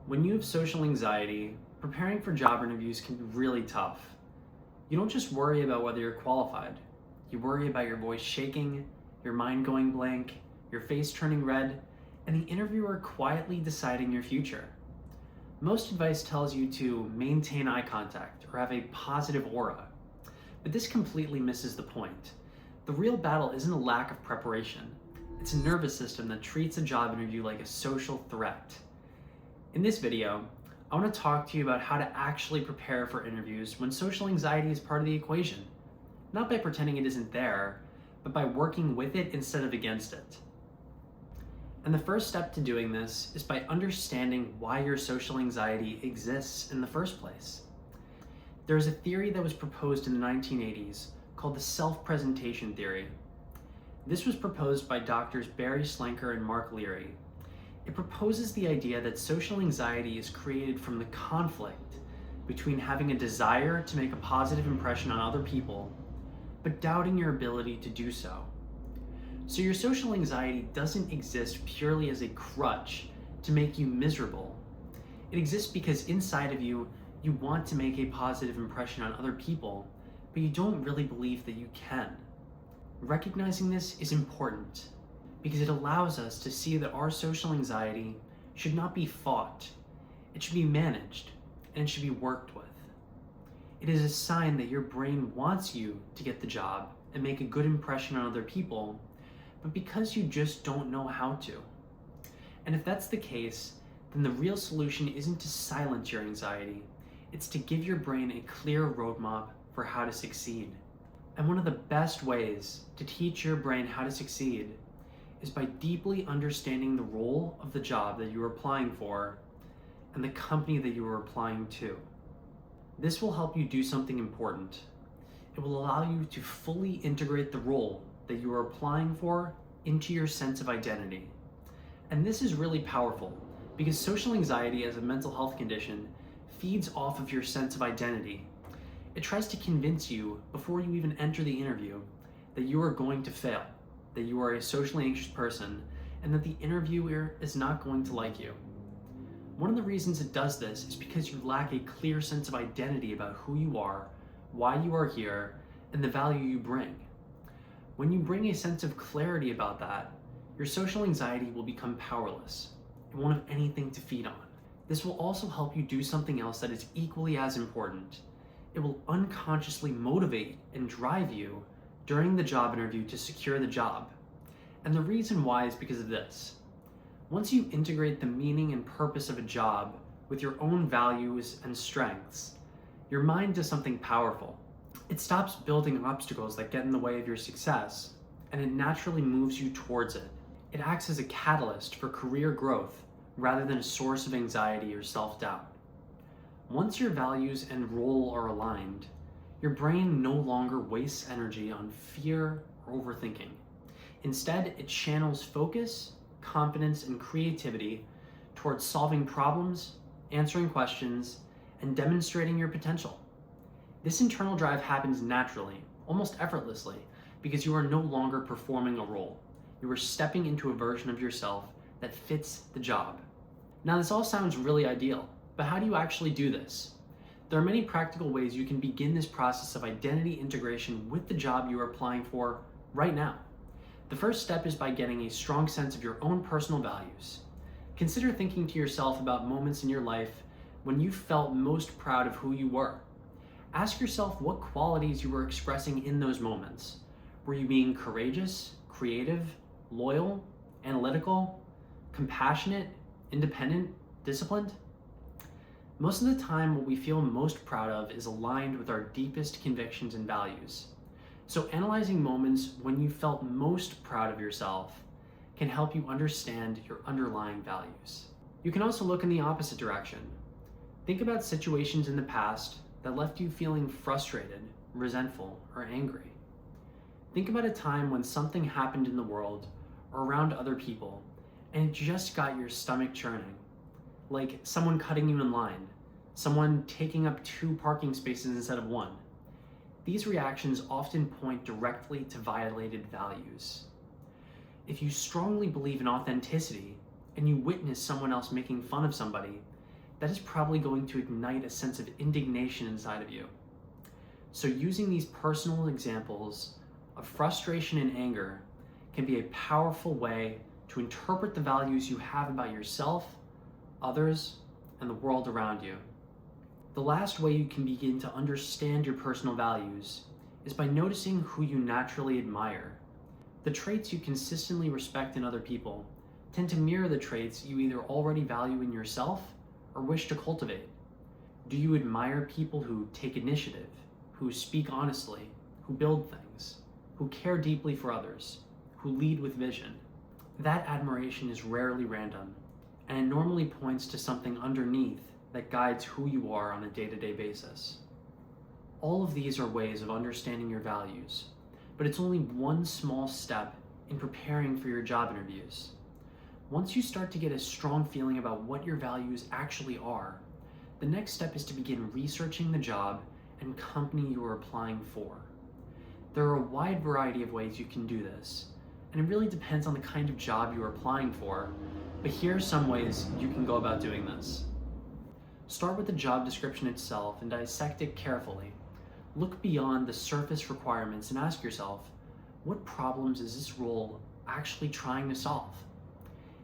When you have social anxiety, preparing for job interviews can be really tough. You don't just worry about whether you're qualified, you worry about your voice shaking, your mind going blank, your face turning red, and the interviewer quietly deciding your future. Most advice tells you to maintain eye contact or have a positive aura, but this completely misses the point. The real battle isn't a lack of preparation, it's a nervous system that treats a job interview like a social threat. In this video, I want to talk to you about how to actually prepare for interviews when social anxiety is part of the equation. Not by pretending it isn't there, but by working with it instead of against it. And the first step to doing this is by understanding why your social anxiety exists in the first place. There is a theory that was proposed in the 1980s called the self-presentation theory. This was proposed by doctors Barry Slenker and Mark Leary. It proposes the idea that social anxiety is created from the conflict between having a desire to make a positive impression on other people, but doubting your ability to do so. So your social anxiety doesn't exist purely as a crutch to make you miserable. It exists because inside of you, you want to make a positive impression on other people, but you don't really believe that you can. Recognizing this is important because it allows us to see that our social anxiety should not be fought. It should be managed, and it should be worked with. It is a sign that your brain wants you to get the job and make a good impression on other people, but because you just don't know how to. And if that's the case, then the real solution isn't to silence your anxiety, it's to give your brain a clear roadmap for how to succeed. And one of the best ways to teach your brain how to succeed is by deeply understanding the role of the job that you are applying for and the company that you are applying to. This will help you do something important. It will allow you to fully integrate the role that you are applying for into your sense of identity. And this is really powerful because social anxiety as a mental health condition feeds off of your sense of identity. It tries to convince you before you even enter the interview that you are going to fail, that you are a socially anxious person, and that the interviewer is not going to like you. One of the reasons it does this is because you lack a clear sense of identity about who you are, why you are here, and the value you bring. When you bring a sense of clarity about that, your social anxiety will become powerless. It won't have anything to feed on. This will also help you do something else that is equally as important. It will unconsciously motivate and drive you during the job interview to secure the job. And the reason why is because of this. Once you integrate the meaning and purpose of a job with your own values and strengths, your mind does something powerful. It stops building obstacles that get in the way of your success, and it naturally moves you towards it. It acts as a catalyst for career growth rather than a source of anxiety or self-doubt. Once your values and role are aligned, your brain no longer wastes energy on fear or overthinking. Instead, it channels focus, confidence, and creativity towards solving problems, answering questions, and demonstrating your potential. This internal drive happens naturally, almost effortlessly, because you are no longer performing a role. You are stepping into a version of yourself that fits the job. Now, this all sounds really ideal, but how do you actually do this? There are many practical ways you can begin this process of identity integration with the job you are applying for right now. The first step is by getting a strong sense of your own personal values. Consider thinking to yourself about moments in your life when you felt most proud of who you were. Ask yourself what qualities you were expressing in those moments. Were you being courageous, creative, loyal, analytical, compassionate, independent, disciplined? Most of the time, what we feel most proud of is aligned with our deepest convictions and values. So analyzing moments when you felt most proud of yourself can help you understand your underlying values. You can also look in the opposite direction. Think about situations in the past that left you feeling frustrated, resentful, or angry. Think about a time when something happened in the world or around other people and it just got your stomach churning. Like someone cutting you in line, someone taking up 2 parking spaces instead of 1. These reactions often point directly to violated values. If you strongly believe in authenticity and you witness someone else making fun of somebody, that is probably going to ignite a sense of indignation inside of you. So using these personal examples of frustration and anger can be a powerful way to interpret the values you have about yourself, others, and the world around you. The last way you can begin to understand your personal values is by noticing who you naturally admire. The traits you consistently respect in other people tend to mirror the traits you either already value in yourself or wish to cultivate. Do you admire people who take initiative, who speak honestly, who build things, who care deeply for others, who lead with vision? That admiration is rarely random, and it normally points to something underneath that guides who you are on a day-to-day basis. All of these are ways of understanding your values, but it's only one small step in preparing for your job interviews. Once you start to get a strong feeling about what your values actually are, the next step is to begin researching the job and company you are applying for. There are a wide variety of ways you can do this, and it really depends on the kind of job you are applying for, but here are some ways you can go about doing this. Start with the job description itself and dissect it carefully. Look beyond the surface requirements and ask yourself, what problems is this role actually trying to solve?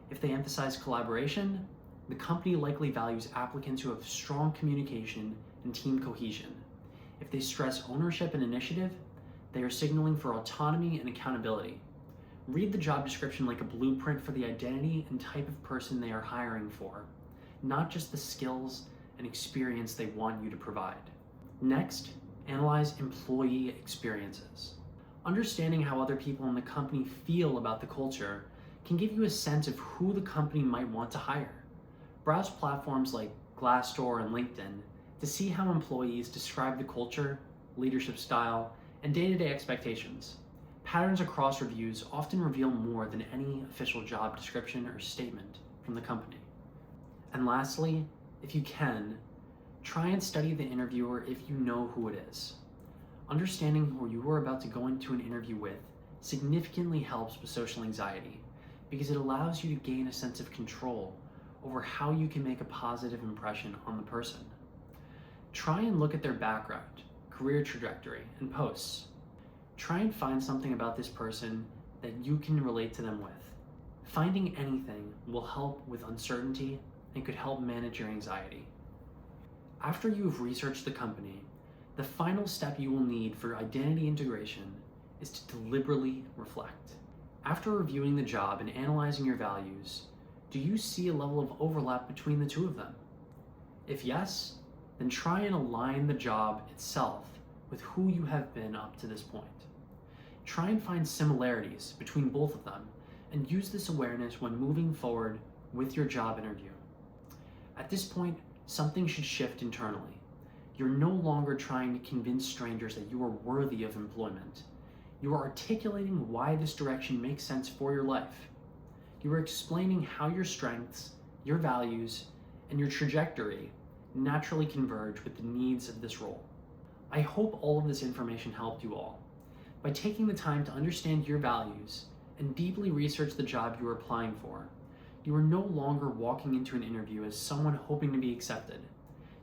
If they emphasize collaboration, the company likely values applicants who have strong communication and team cohesion. If they stress ownership and initiative, they are signaling for autonomy and accountability. Read the job description like a blueprint for the identity and type of person they are hiring for, not just the skills and experience they want you to provide. Next, analyze employee experiences. Understanding how other people in the company feel about the culture can give you a sense of who the company might want to hire. Browse platforms like Glassdoor and LinkedIn to see how employees describe the culture, leadership style, and day-to-day expectations. Patterns across reviews often reveal more than any official job description or statement from the company. And lastly, if you can, try and study the interviewer if you know who it is. Understanding who you are about to go into an interview with significantly helps with social anxiety because it allows you to gain a sense of control over how you can make a positive impression on the person. Try and look at their background, career trajectory, and posts. Try and find something about this person that you can relate to them with. Finding anything will help with uncertainty and could help manage your anxiety. After you've researched the company, the final step you will need for identity integration is to deliberately reflect. After reviewing the job and analyzing your values, do you see a level of overlap between the two of them? If yes, then try and align the job itself with who you have been up to this point. Try and find similarities between both of them and use this awareness when moving forward with your job interview. At this point, something should shift internally. You're no longer trying to convince strangers that you are worthy of employment. You are articulating why this direction makes sense for your life. You are explaining how your strengths, your values, and your trajectory naturally converge with the needs of this role. I hope all of this information helped you all. By taking the time to understand your values and deeply research the job you are applying for, you are no longer walking into an interview as someone hoping to be accepted.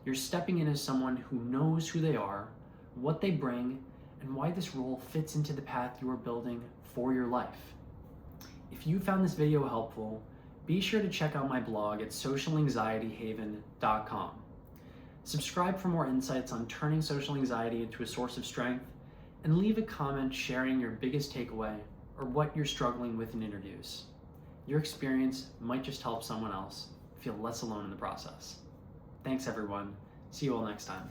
You're stepping in as someone who knows who they are, what they bring, and why this role fits into the path you are building for your life. If you found this video helpful, be sure to check out my blog at socialanxietyhaven.com. Subscribe for more insights on turning social anxiety into a source of strength, and leave a comment sharing your biggest takeaway or what you're struggling with in interviews. Your experience might just help someone else feel less alone in the process. Thanks everyone. See you all next time.